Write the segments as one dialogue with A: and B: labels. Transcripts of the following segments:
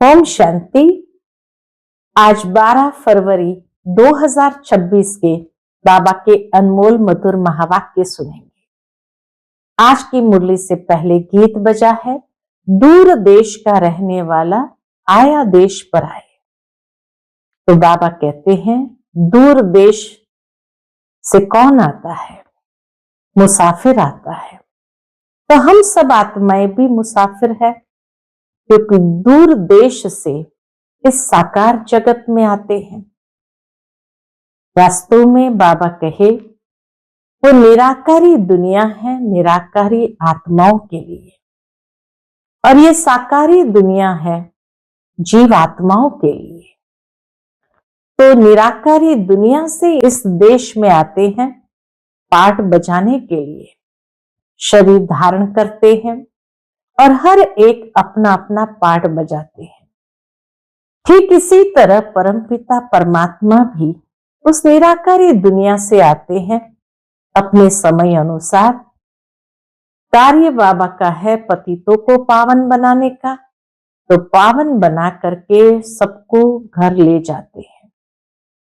A: ओम शांति। आज 12 फरवरी 2026 के बाबा के अनमोल मधुर महावाक्य सुनेंगे। आज की मुरली से पहले गीत बजा है, दूर देश का रहने वाला आया देश पर आए। तो बाबा कहते हैं, दूर देश से कौन आता है? मुसाफिर आता है। तो हम सब आत्माएं भी मुसाफिर है, क्योंकि दूर देश से इस साकार जगत में आते हैं। वास्तव में बाबा कहे, वो निराकारी दुनिया है, निराकारी आत्माओं के लिए, और ये साकारी दुनिया है जीव आत्माओं के लिए। तो निराकारी दुनिया से इस देश में आते हैं पाठ बजाने के लिए, शरीर धारण करते हैं और हर एक अपना अपना पाठ बजाते हैं। ठीक इसी तरह परमपिता परमात्मा भी उस निराकारी दुनिया से आते हैं अपने समय अनुसार। कार्य बाबा का है पतितों को पावन बनाने का, तो पावन बना करके सबको घर ले जाते हैं,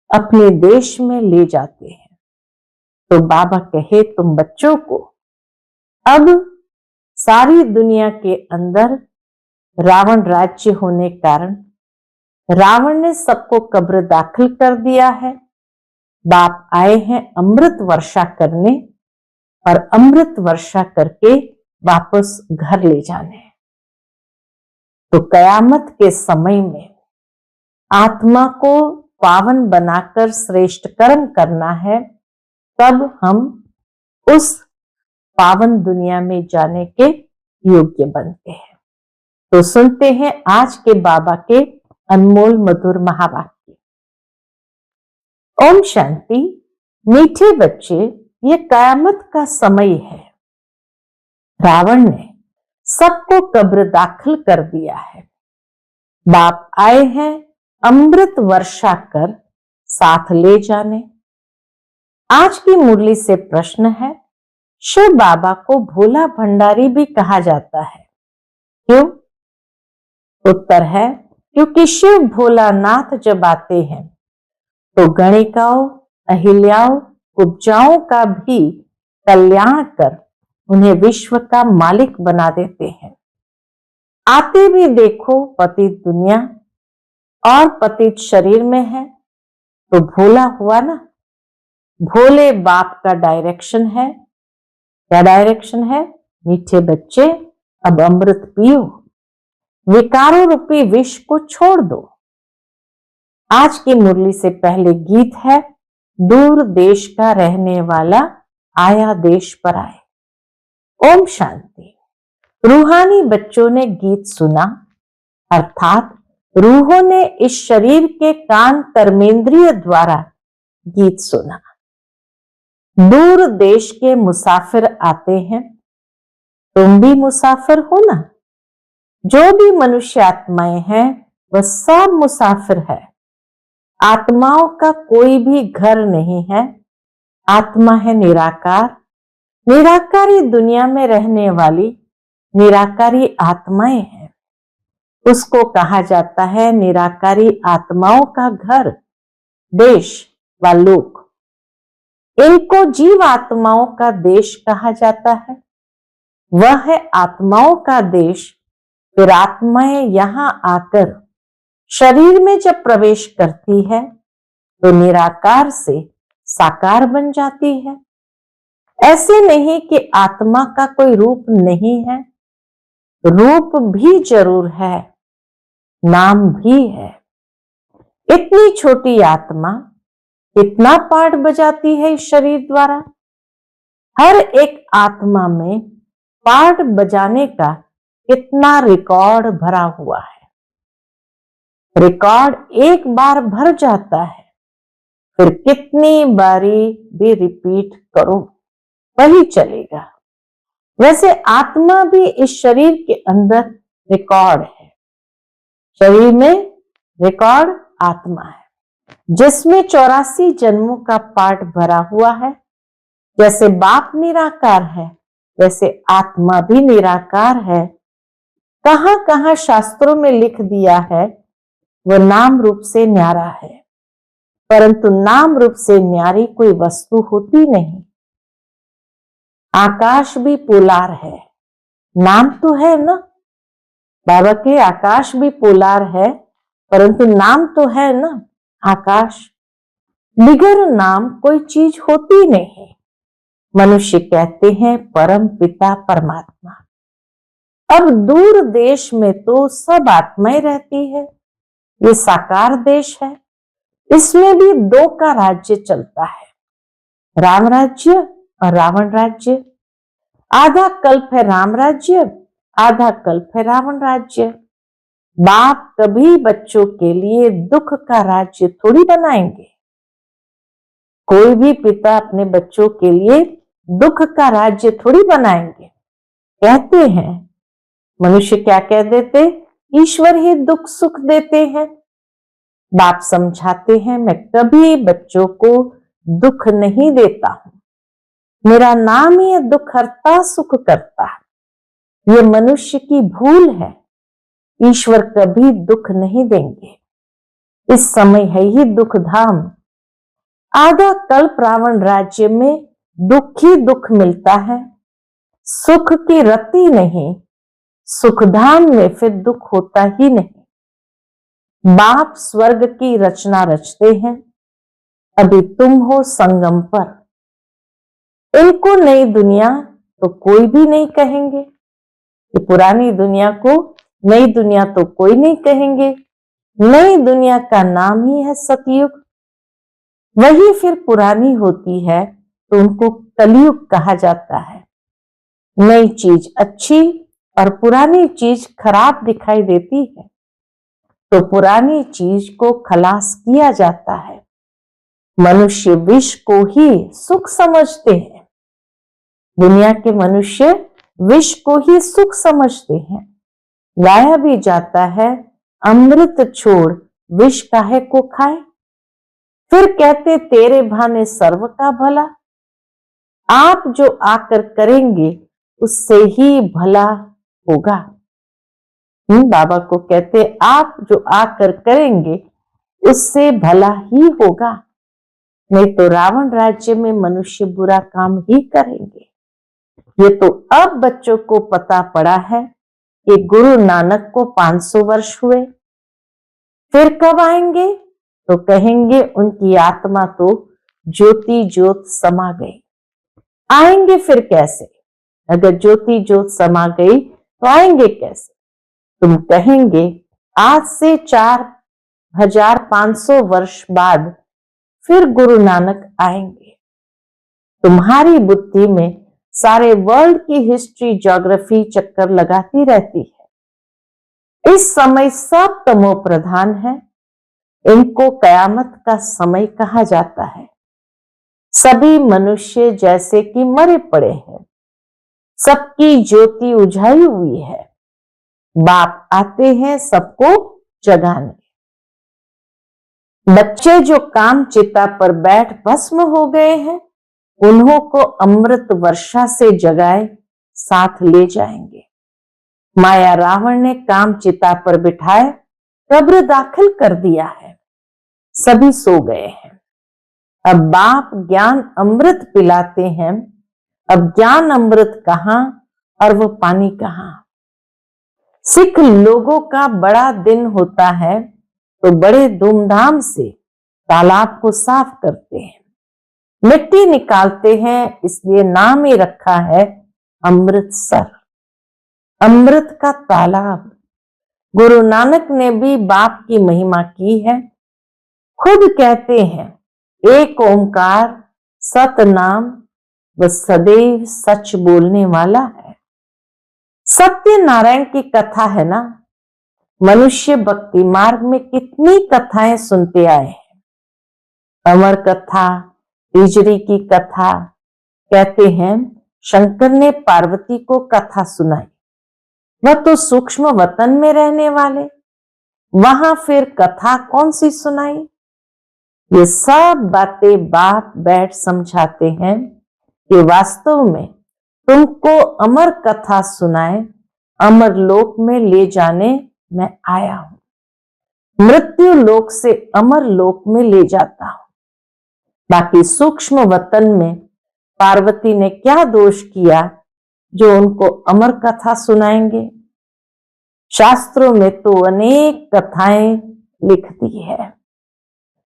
A: अपने देश में ले जाते हैं। तो बाबा कहे, तुम बच्चों को अब सारी दुनिया के अंदर रावण राज्य होने कारण रावण ने सबको कब्र दाखिल कर दिया है। बाप आए हैं अमृत वर्षा करने, और अमृत वर्षा करके वापस घर ले जाने। तो कयामत के समय में आत्मा को पावन बनाकर श्रेष्ठ कर्म करना है, तब हम उस पावन दुनिया में जाने के योग्य बनते हैं। तो सुनते हैं आज के बाबा के अनमोल मधुर महावाक्य। ओम शांति। मीठे बच्चे, ये कयामत का समय है। रावण ने सबको कब्र दाखिल कर दिया है। बाप आए हैं अमृत वर्षा कर साथ ले जाने। आज की मुरली से प्रश्न है, शिव बाबा को भोला भंडारी भी कहा जाता है, क्यों? उत्तर है, क्योंकि शिव भोलानाथ जब आते हैं तो गणिकाओं, अहिल्याओं, कुब्जाओं का भी कल्याण कर उन्हें विश्व का मालिक बना देते हैं। आते भी देखो पतित दुनिया और पतित शरीर में है, तो भोला हुआ ना। भोले बाप का डायरेक्शन है। क्या डायरेक्शन है? मीठे बच्चे, अब अमृत पियो, विकारों रूपी विष को छोड़ दो। आज की मुरली से पहले गीत है, दूर देश का रहने वाला आया देश पर आए। ओम शांति। रूहानी बच्चों ने गीत सुना, अर्थात रूहों ने इस शरीर के कान कर्मेंद्रिय द्वारा गीत सुना। दूर देश के मुसाफिर आते हैं, तुम भी मुसाफिर हो ना। जो भी मनुष्य आत्माएं हैं वह सब मुसाफिर है। आत्माओं का कोई भी घर नहीं है। आत्मा है निराकार। निराकारी दुनिया में रहने वाली निराकारी आत्माएं हैं। उसको कहा जाता है निराकारी आत्माओं का घर, देश व लोक। इनको जीव आत्माओं का देश कहा जाता है। वह है आत्माओं का देश। फिर आत्माएं यहां आकर शरीर में जब प्रवेश करती है तो निराकार से साकार बन जाती है। ऐसे नहीं कि आत्मा का कोई रूप नहीं है, रूप भी जरूर है, नाम भी है। इतनी छोटी आत्मा कितना पाठ बजाती है इस शरीर द्वारा। हर एक आत्मा में पाठ बजाने का कितना रिकॉर्ड भरा हुआ है। रिकॉर्ड एक बार भर जाता है, फिर कितनी बारी भी रिपीट करो वही चलेगा। वैसे आत्मा भी इस शरीर के अंदर रिकॉर्ड है। शरीर में रिकॉर्ड आत्मा है, जिसमें 84 जन्मों का पाठ भरा हुआ है। जैसे बाप निराकार है, वैसे आत्मा भी निराकार है। कहां कहां शास्त्रों में लिख दिया है वह नाम रूप से न्यारा है, परंतु नाम रूप से न्यारी कोई वस्तु होती नहीं। आकाश भी पोलार है, नाम तो है ना बाबा के, आकाश भी पोलार है परंतु नाम तो है ना आकाश। बिगर नाम कोई चीज होती नहीं। मनुष्य कहते हैं परम पिता परमात्मा। अब दूर देश में तो सब आत्माएं रहती है, ये साकार देश है, इसमें भी दो का राज्य चलता है, राम राज्य और रावण राज्य। आधा कल्प है राम राज्य, आधा कल्प है रावण राज्य। बाप कभी बच्चों के लिए दुख का राज्य थोड़ी बनाएंगे। कोई भी पिता अपने बच्चों के लिए दुख का राज्य थोड़ी बनाएंगे। कहते हैं मनुष्य क्या कह देते, ईश्वर ही दुख सुख देते हैं। बाप समझाते हैं मैं कभी बच्चों को दुख नहीं देता हूं, मेरा नाम ही दुख हरता सुख करता। ये मनुष्य की भूल है, ईश्वर कभी दुख नहीं देंगे। इस समय है ही दुख धाम। आधा कल्प रावण राज्य में दुख ही दुख मिलता है, सुख की रति नहीं, सुखधाम में फिर दुख होता ही नहीं। बाप स्वर्ग की रचना रचते हैं, अभी तुम हो संगम पर। इनको नई दुनिया तो कोई भी नहीं कहेंगे, कि पुरानी दुनिया को नई दुनिया तो कोई नहीं कहेंगे। नई दुनिया का नाम ही है सतयुग, वही फिर पुरानी होती है तो उनको कलयुग कहा जाता है। नई चीज अच्छी और पुरानी चीज खराब दिखाई देती है तो पुरानी चीज को खलास किया जाता है। मनुष्य विष को ही सुख समझते हैं, दुनिया के मनुष्य विष को ही सुख समझते हैं। गाया भी जाता है अमृत छोड़ विष काहे को खाए। फिर कहते तेरे भाने सर्व का भला, आप जो आकर करेंगे उससे ही भला होगा। बाबा को कहते आप जो आकर करेंगे उससे भला ही होगा, नहीं तो रावण राज्य में मनुष्य बुरा काम ही करेंगे। ये तो अब बच्चों को पता पड़ा है कि गुरु नानक को 500 वर्ष हुए, फिर कब आएंगे तो कहेंगे उनकी आत्मा तो ज्योति ज्योत समा गई। आएंगे फिर कैसे, अगर ज्योति ज्योत समा गई तो आएंगे कैसे। तुम कहेंगे आज से 4500 वर्ष बाद फिर गुरु नानक आएंगे। तुम्हारी बुद्धि में सारे वर्ल्ड की हिस्ट्री ज्योग्राफी चक्कर लगाती रहती है। इस समय सब तमो प्रधान है, इनको कयामत का समय कहा जाता है। सभी मनुष्य जैसे कि मरे पड़े हैं, सबकी ज्योति उझाई हुई है। बाप आते हैं सबको जगाने। बच्चे जो काम चिता पर बैठ भस्म हो गए हैं उन्हों को अमृत वर्षा से जगाए साथ ले जाएंगे। माया रावण ने काम चिता पर बिठाए कब्र दाखिल कर दिया है, सभी सो गए हैं। अब बाप ज्ञान अमृत पिलाते हैं। अब ज्ञान अमृत कहां और वो पानी कहां। सिख लोगों का बड़ा दिन होता है तो बड़े धूमधाम से तालाब को साफ करते हैं, मिट्टी निकालते हैं, इसलिए नाम ही रखा है अमृतसर, अमृत का तालाब। गुरु नानक ने भी बाप की महिमा की है। खुद कहते हैं एक ओंकार सतनाम व सदैव सच बोलने वाला है। सत्य नारायण की कथा है ना। मनुष्य भक्ति मार्ग में कितनी कथाएं सुनते आए हैं, अमर कथा, तिजरी की कथा। कहते हैं शंकर ने पार्वती को कथा सुनाई, वह तो सूक्ष्म वतन में रहने वाले, वहां फिर कथा कौन सी सुनाई। ये सब बातें बाप बैठ समझाते हैं कि वास्तव में तुमको अमर कथा सुनाए अमर लोक में ले जाने मैं आया हूं। मृत्यु लोक से अमर लोक में ले जाता हूं। बाकी सूक्ष्म वतन में पार्वती ने क्या दोष किया जो उनको अमर कथा सुनाएंगे? शास्त्रों में तो अनेक कथाएं लिख दी है।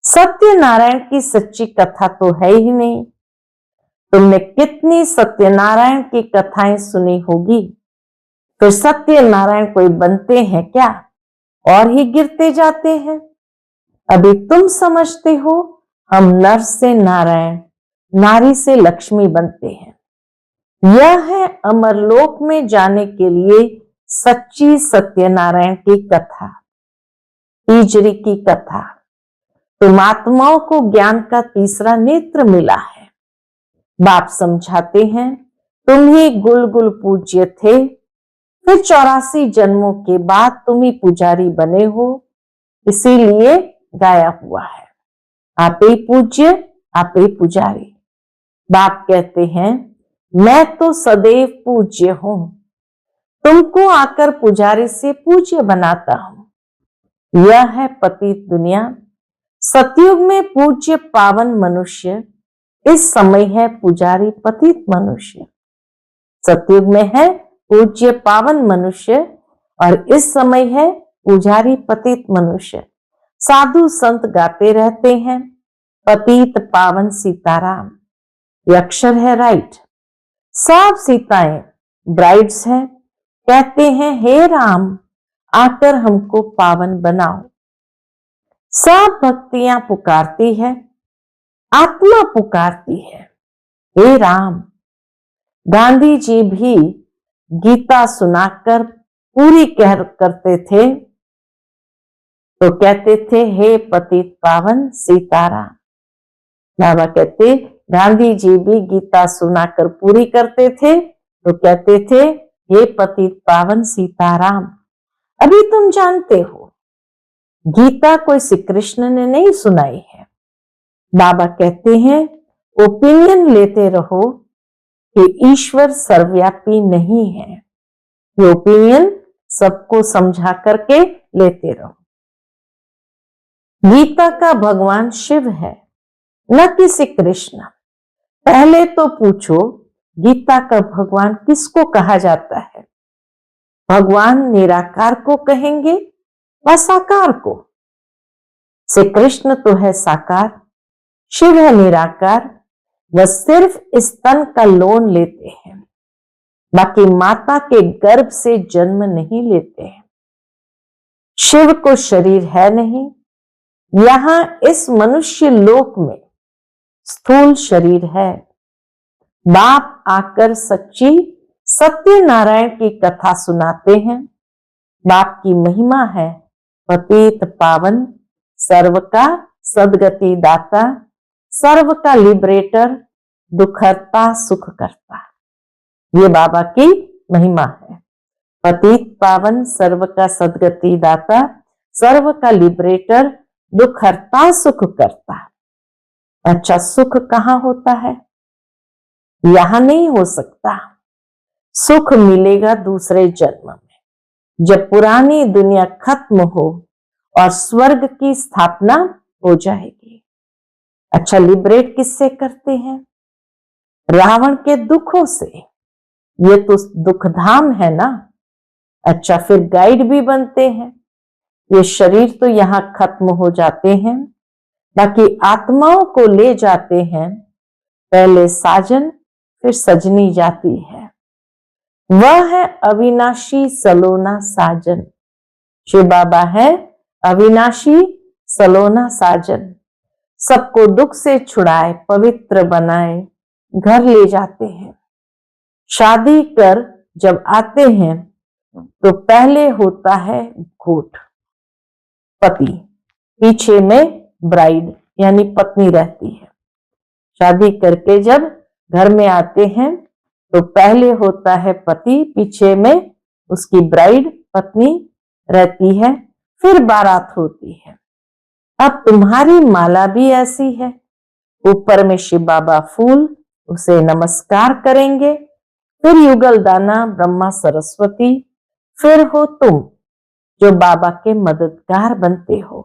A: सत्यनारायण की सच्ची कथा तो है ही नहीं। तुमने कितनी सत्यनारायण की कथाएं सुनी होगी, फिर सत्यनारायण कोई बनते हैं क्या और ही गिरते जाते हैं? अभी तुम समझते हो हम नर से नारायण, नारी से लक्ष्मी बनते हैं। यह है अमरलोक में जाने के लिए सच्ची सत्यनारायण की कथा, तीजरी की कथा। तुम आत्माओं को ज्ञान का तीसरा नेत्र मिला है। बाप समझाते हैं तुम ही गुल गुल पूज्य थे, फिर 84 जन्मों के बाद तुम ही पुजारी बने हो, इसीलिए गाया हुआ है आप ही पूज्य आप ही पुजारी। बाप कहते हैं मैं तो सदैव पूज्य हूं, तुमको आकर पुजारी से पूज्य बनाता हूं। यह है पतित दुनिया। सतयुग में पूज्य पावन मनुष्य, इस समय है पुजारी पतित मनुष्य। सतयुग में है पूज्य पावन मनुष्य और इस समय है पुजारी पतित मनुष्य। साधु संत गाते रहते हैं पतित पावन सीताराम। ये अक्षर है राइट। सब सीताएं ब्राइड्स हैं, कहते हैं हे राम आकर हमको पावन बनाओ। सब भक्तियां पुकारती है, आत्मा पुकारती है हे राम। गांधी जी भी गीता सुनाकर पूरी करते थे तो कहते थे हे पतित पावन सीताराम। बाबा कहते गांधी जी भी गीता सुनाकर पूरी करते थे तो कहते थे हे पतित पावन सीताराम। अभी तुम जानते हो गीता कोई श्री कृष्ण ने नहीं सुनाई है। बाबा कहते हैं ओपिनियन लेते रहो कि ईश्वर सर्वव्यापी नहीं है। ये ओपिनियन सबको समझा करके लेते रहो। गीता का भगवान शिव है, न कि श्री कृष्ण। पहले तो पूछो गीता का भगवान किसको कहा जाता है? भगवान निराकार को कहेंगे व साकार को? श्री कृष्ण तो है साकार, शिव है निराकार। वह सिर्फ स्तन का लोन लेते हैं, बाकी माता के गर्भ से जन्म नहीं लेते हैं। शिव को शरीर है नहीं। यहां इस मनुष्य लोक में स्थूल शरीर है। बाप आकर सच्ची सत्यनारायण की कथा सुनाते हैं। बाप की महिमा है पतित पावन, सर्व का सदगति दाता, सर्व का लिबरेटर, दुखहर्ता सुख करता। ये बाबा की महिमा है। पतित पावन, सर्व का सदगति दाता, सर्व का लिबरेटर, दुखहर्ता सुख करता। अच्छा सुख कहां होता है? यहां नहीं हो सकता। सुख मिलेगा दूसरे जन्म में, जब पुरानी दुनिया खत्म हो और स्वर्ग की स्थापना हो जाएगी। अच्छा लिबरेट किससे करते हैं? रावण के दुखों से। ये तो दुखधाम है ना। अच्छा फिर गाइड भी बनते हैं। ये शरीर तो यहां खत्म हो जाते हैं, बाकी आत्माओं को ले जाते हैं। पहले साजन फिर सजनी जाती है। वह है अविनाशी सलोना साजन। शिव बाबा है अविनाशी सलोना साजन। सबको दुख से छुड़ाए, पवित्र बनाए, घर ले जाते हैं। शादी कर जब आते हैं तो पहले होता है घोट, पति, पीछे में ब्राइड यानी पत्नी रहती है। शादी करके जब घर में आते हैं तो पहले होता है पति, पीछे में उसकी ब्राइड पत्नी रहती है, फिर बारात होती है। अब तुम्हारी माला भी ऐसी है। ऊपर में शिव बाबा फूल, उसे नमस्कार करेंगे। फिर युगल दाना ब्रह्मा सरस्वती, फिर हो तुम जो बाबा के मददगार बनते हो।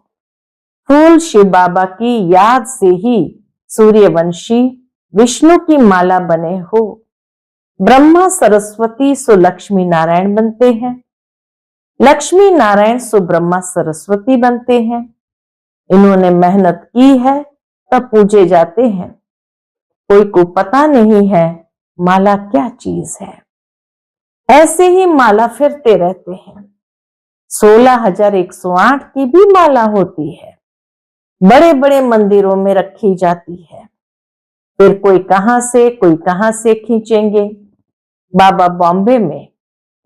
A: फूल शिव बाबा की याद से ही सूर्यवंशी विष्णु की माला बने हो। ब्रह्मा सरस्वती सो लक्ष्मी नारायण बनते हैं, लक्ष्मी नारायण सो ब्रह्मा सरस्वती बनते हैं। इन्होंने मेहनत की है तब पूजे जाते हैं। कोई को पता नहीं है माला क्या चीज है, ऐसे ही माला फिरते रहते हैं। 16,108 की भी माला होती है, बड़े बड़े मंदिरों में रखी जाती है। फिर कोई कहां से खींचेंगे। बाबा बॉम्बे में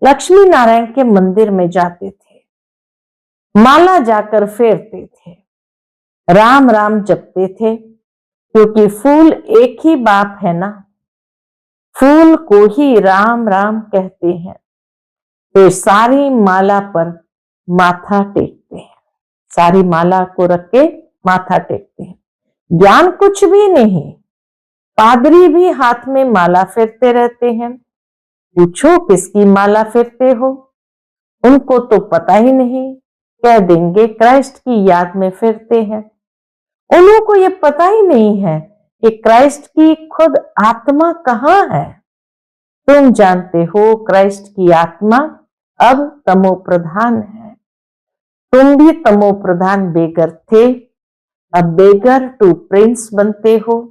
A: लक्ष्मी नारायण के मंदिर में जाते थे, माला जाकर फेरते थे, राम राम जपते थे, क्योंकि फूल एक ही बाप है ना, फूल को ही राम राम कहते हैं। तो सारी माला पर माथा टेकते हैं, सारी माला को रख के माथा टेकते हैं। ज्ञान कुछ भी नहीं, पादरी भी हाथ में माला फेरते रहते हैं। पूछो किसकी माला फेरते हो, उनको तो पता ही नहीं, कह देंगे क्राइस्ट की याद में फेरते हैं। उन्हों को ये पता ही नहीं है कि क्राइस्ट की खुद आत्मा कहाँ है। तुम जानते हो क्राइस्ट की आत्मा अब तमो प्रधान है, तुम भी तमो प्रधान बेगर थे, अब बेगर टू प्रिंस बनते हो।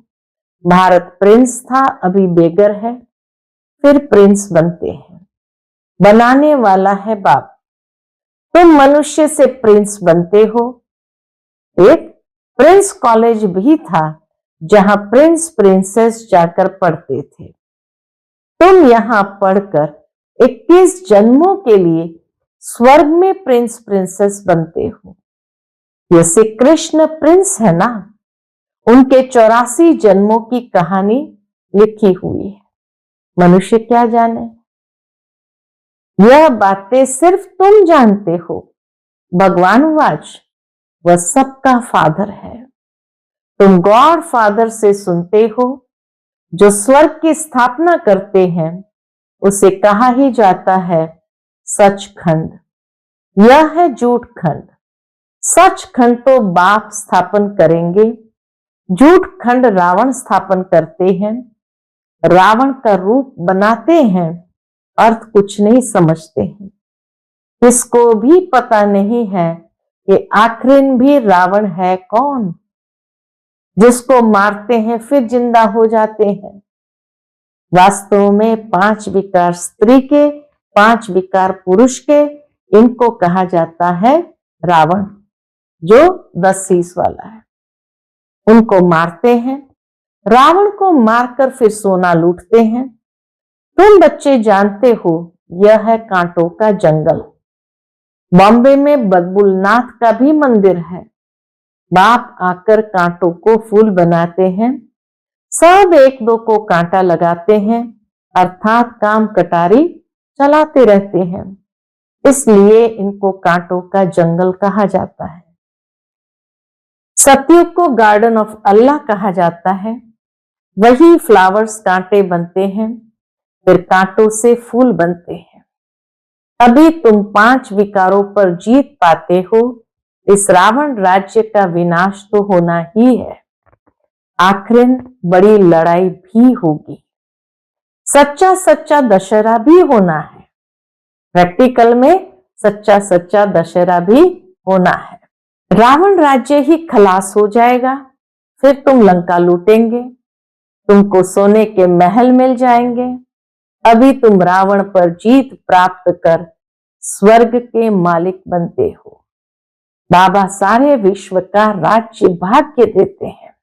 A: भारत प्रिंस था, अभी बेगर है, फिर प्रिंस बनते हैं। बनाने वाला है बाप, तुम मनुष्य से प्रिंस बनते हो। एक प्रिंस कॉलेज भी था जहां प्रिंस प्रिंसेस जाकर पढ़ते थे। तुम यहां पढ़कर 21 जन्मों के लिए स्वर्ग में प्रिंस प्रिंसेस बनते हो। ये श्री कृष्ण प्रिंस है ना, उनके 84 जन्मों की कहानी लिखी हुई है, मनुष्य क्या जाने। यह बातें सिर्फ तुम जानते हो। भगवान वाच वह सबका फादर है। तुम गॉड फादर से सुनते हो, जो स्वर्ग की स्थापना करते हैं उसे कहा ही जाता है सचखंड। यह है झूठ खंड। सचखंड तो बाप स्थापन करेंगे, झूठ खंड रावण स्थापन करते हैं। रावण का रूप बनाते हैं, अर्थ कुछ नहीं समझते हैं। किसको भी पता नहीं है कि आखिर भी रावण है कौन, जिसको मारते हैं फिर जिंदा हो जाते हैं। वास्तव में 5 विकार स्त्री के, 5 विकार पुरुष के, इनको कहा जाता है रावण, जो 10 शीश वाला है। उनको मारते हैं, रावण को मारकर फिर सोना लूटते हैं। तुम बच्चे जानते हो यह है कांटों का जंगल। बॉम्बे में बदबुलनाथ का भी मंदिर है। बाप आकर कांटों को फूल बनाते हैं, सब एक दो को कांटा लगाते हैं, अर्थात काम कटारी चलाते रहते हैं। इसलिए इनको कांटों का जंगल कहा जाता है। सतयुग को गार्डन ऑफ अल्लाह कहा जाता है। वही फ्लावर्स कांटे बनते हैं, फिर कांटों से फूल बनते हैं। अभी तुम 5 विकारों पर जीत पाते हो। इस रावण राज्य का विनाश तो होना ही है, आखिर बड़ी लड़ाई भी होगी। सच्चा सच्चा दशहरा भी होना है, प्रैक्टिकल में सच्चा सच्चा दशहरा भी होना है। रावण राज्य ही खलास हो जाएगा, फिर तुम लंका लूटेंगे, तुमको सोने के महल मिल जाएंगे। अभी तुम रावण पर जीत प्राप्त कर स्वर्ग के मालिक बनते हो। बाबा सारे विश्व का राज्य भाग्य देते हैं,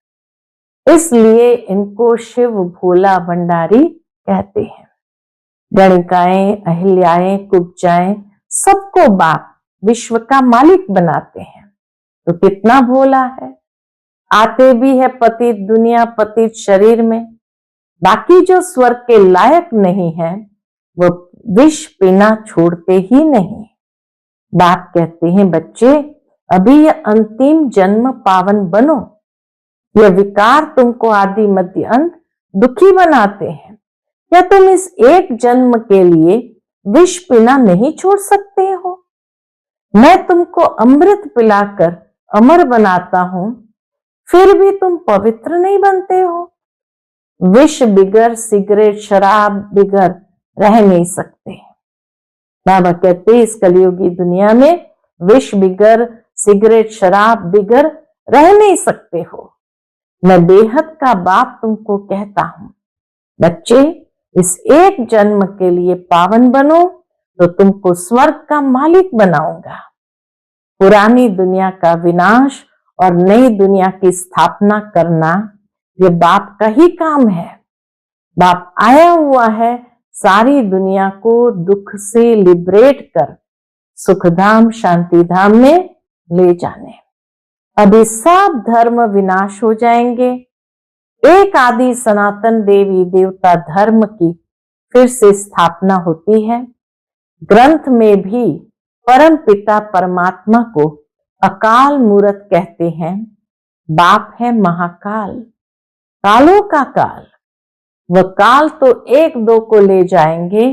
A: इसलिए इनको शिव भोला भंडारी कहते हैं। गणिकाएं, अहिल्याएं, कुब्जाएं, सबको बाप विश्व का मालिक बनाते हैं। तो कितना भोला है। आते भी है पतित दुनिया पतित शरीर में, बाकी जो स्वर्ग के लायक नहीं है वो विष पीना छोड़ते ही नहीं। बाप कहते हैं बच्चे अभी यह अंतिम जन्म पावन बनो। यह विकार तुमको आदि मध्य अंत दुखी बनाते हैं। क्या तुम इस एक जन्म के लिए विष पीना नहीं छोड़ सकते हो? मैं तुमको अमृत पिलाकर अमर बनाता हूं, फिर भी तुम पवित्र नहीं बनते हो। विष बिगर, सिगरेट शराब बिगर रह नहीं सकते। बाबा कहते इस कलयुगी दुनिया में विष बिगर, सिगरेट शराब बिगर रह नहीं सकते हो। मैं बेहद का बाप तुमको कहता हूं, बच्चे इस एक जन्म के लिए पावन बनो तो तुमको स्वर्ग का मालिक बनाऊंगा। पुरानी दुनिया का विनाश और नई दुनिया की स्थापना करना ये बाप का ही काम है। बाप आया हुआ है सारी दुनिया को दुख से लिबरेट कर सुखधाम शांतिधाम में ले जाने। अभी सब धर्म विनाश हो जाएंगे, एक आदि सनातन देवी देवता धर्म की फिर से स्थापना होती है। ग्रंथ में भी परम पिता परमात्मा को अकाल मूरत कहते हैं। बाप है महाकाल, कालों का काल। वह काल तो एक दो को ले जाएंगे,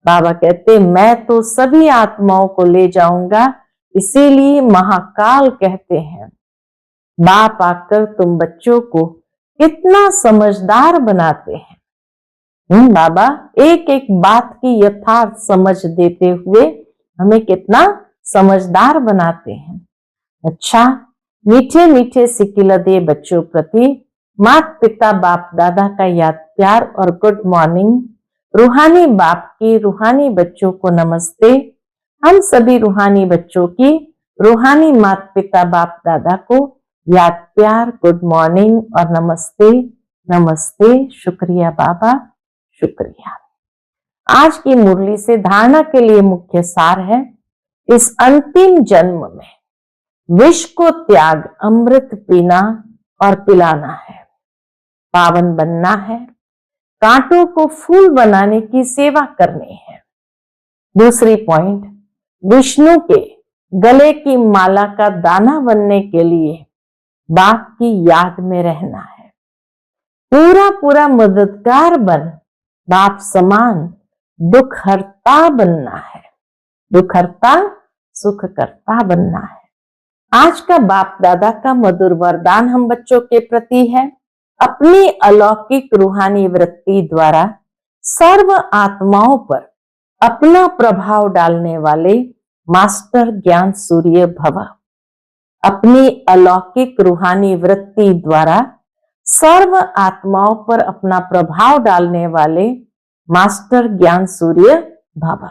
A: बाबा कहते मैं तो सभी आत्माओं को ले जाऊंगा, इसीलिए महाकाल कहते हैं। बाप आकर तुम बच्चों को कितना समझदार बनाते हैं। बाबा एक एक बात की यथार्थ समझ देते हुए हमें कितना समझदार बनाते हैं। अच्छा, मीठे मीठे सिकिलदे बच्चों प्रति माता पिता बाप दादा का याद प्यार और गुड मॉर्निंग। रूहानी बाप की रूहानी बच्चों को नमस्ते। हम सभी रूहानी बच्चों की रूहानी माता पिता बाप दादा को याद प्यार, गुड मॉर्निंग और नमस्ते। नमस्ते, शुक्रिया बाबा, शुक्रिया। आज की मुरली से धारणा के लिए मुख्य सार है, इस अंतिम जन्म में विष को त्याग अमृत पीना और पिलाना है, पावन बनना है, कांटों को फूल बनाने की सेवा करनी है। दूसरी पॉइंट, विष्णु के गले की माला का दाना बनने के लिए बाप की याद में रहना है। पूरा पूरा मददगार बन बाप समान दुख हरता बनना है। दुख हरता सुख करता बनना है। आज का बाप दादा का मधुर वरदान हम बच्चों के प्रति है, अपनी अलौकिक रूहानी वृत्ति द्वारा सर्व आत्माओं पर अपना प्रभाव डालने वाले मास्टर ज्ञान सूर्य भव। अपनी अलौकिक रूहानी वृत्ति द्वारा सर्व आत्माओं पर अपना प्रभाव डालने वाले मास्टर ज्ञान सूर्य भव।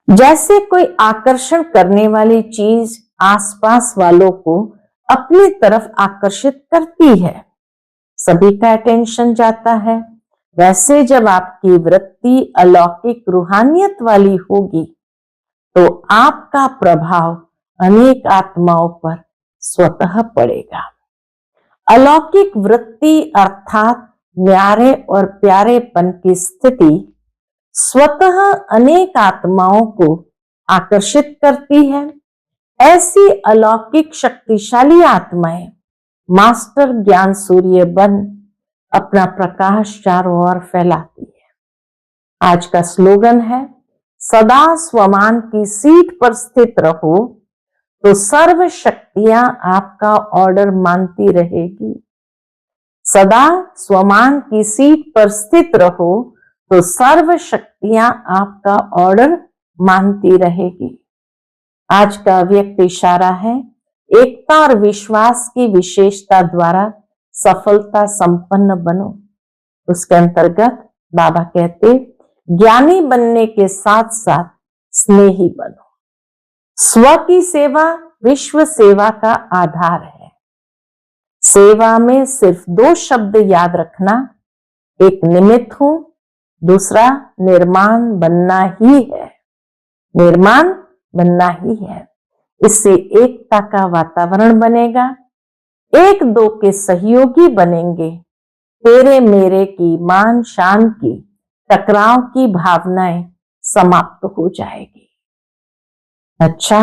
A: जैसे कोई आकर्षण करने वाली चीज आसपास वालों को अपनी तरफ आकर्षित करती है, सभी का अटेंशन जाता है, वैसे जब आपकी वृत्ति अलौकिक रूहानियत वाली होगी तो आपका प्रभाव अनेक आत्माओं पर स्वतः पड़ेगा। अलौकिक वृत्ति अर्थात न्यारे और प्यारेपन की स्थिति स्वतः अनेक आत्माओं को आकर्षित करती है। ऐसी अलौकिक शक्तिशाली आत्माएं मास्टर ज्ञान सूर्य बन अपना प्रकाश चारों ओर फैलाती है। आज का स्लोगन है, सदा स्वमान की सीट पर स्थित रहो तो सर्व शक्तियां आपका ऑर्डर मानती रहेगी। सदा स्वमान की सीट पर स्थित रहो तो सर्व शक्तियां आपका ऑर्डर मानती रहेगी। आज का व्यक्त इशारा है, एकता और विश्वास की विशेषता द्वारा सफलता संपन्न बनो। उसके अंतर्गत बाबा कहते, ज्ञानी बनने के साथ साथ स्नेही बनो। स्व की सेवा विश्व सेवा का आधार है। सेवा में सिर्फ दो शब्द याद रखना, एक निमित्त हूं, दूसरा निर्माण बनना ही है। निर्माण बनना ही है। इससे एकता का वातावरण बनेगा, एक दो के सहयोगी बनेंगे, तेरे मेरे की मान शान की टकराव की भावनाएं समाप्त हो जाएगी। अच्छा,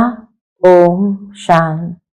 A: ओम शांति।